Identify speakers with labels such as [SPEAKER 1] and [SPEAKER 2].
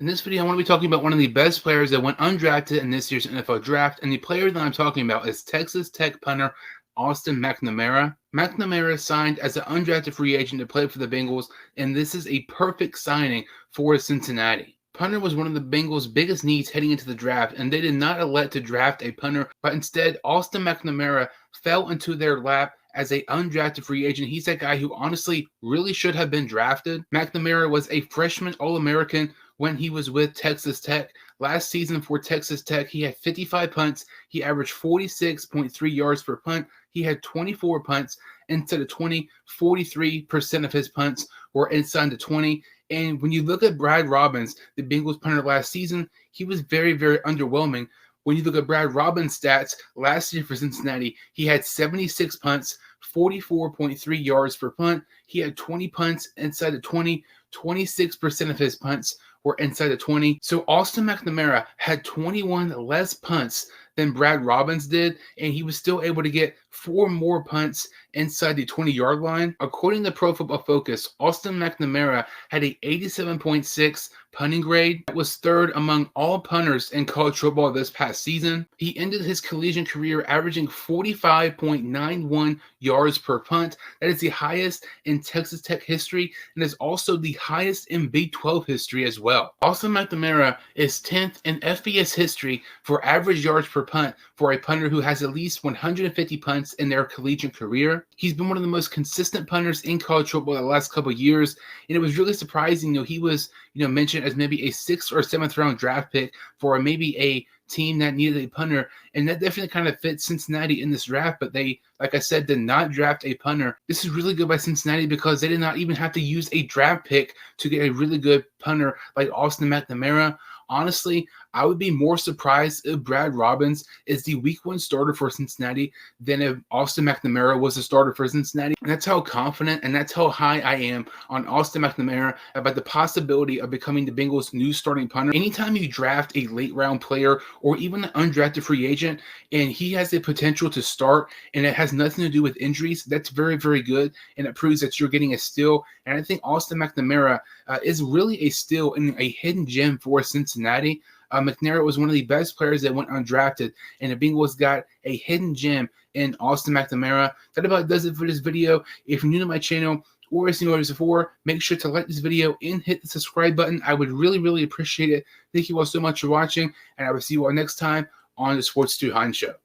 [SPEAKER 1] In this video, I want to be talking about one of the best players that went undrafted in this year's NFL draft, and the player that I'm talking about is Texas Tech punter Austin McNamara. McNamara signed as an undrafted free agent to play for the Bengals, and this is a perfect signing for Cincinnati. Punter was one of the Bengals' biggest needs heading into the draft, and they did not elect to draft a punter, but instead Austin McNamara fell into their lap as an undrafted free agent. He's that guy who honestly really should have been drafted. McNamara was a freshman All-American when he was with Texas Tech. Last season for Texas Tech, he had 55 punts. He averaged 46.3 yards per punt. He had 24 punts instead of 20. 43% of his punts were inside the 20. And when you look at Brad Robbins, the Bengals punter last season, he was very, very underwhelming. When you look at Brad Robbins' stats last year for Cincinnati, he had 76 punts, 44.3 yards per punt. He had 20 punts inside the 20. 26% of his punts were inside the 20. So Austin McNamara had 21 less punts than Brad Robbins did, and he was still able to get 4 more punts inside the 20-yard line. According to Pro Football Focus, Austin McNamara had a 87.6 punting grade. That was third among all punters in college football this past season. He ended his collegiate career averaging 45.91 yards per punt. That is the highest in Texas Tech history, and is also the highest in Big 12 history as well. Austin McNamara is 10th in FBS history for average yards per punt for a punter who has at least 150 punts in their collegiate career. He's been one of the most consistent punters in college football the last couple of years, and it was really surprising. He was mentioned as maybe a 6th or 7th round draft pick for maybe a team that needed a punter, and that definitely kind of fits Cincinnati in this draft, but they, like I said, did not draft a punter. This is really good by Cincinnati because they did not even have to use a draft pick to get a really good punter like Austin McNamara. Honestly, I would be more surprised if Brad Robbins is the week 1 starter for Cincinnati than if Austin McNamara was the starter for Cincinnati. And that's how confident and that's how high I am on Austin McNamara about the possibility of becoming the Bengals' new starting punter. Anytime you draft a late round player or even an undrafted free agent and he has the potential to start and it has nothing to do with injuries, that's very, very good, and it proves that you're getting a steal. And I think Austin McNamara is really a steal and a hidden gem for Cincinnati. McNamara was one of the best players that went undrafted, and the Bengals got a hidden gem in Austin McNamara. That about does it for this video. If you're new to my channel or have seen videos before, make sure to like this video and hit the subscribe button. I would really, really appreciate it. Thank you all so much for watching, and I will see you all next time on the Sports 2 Hein Show.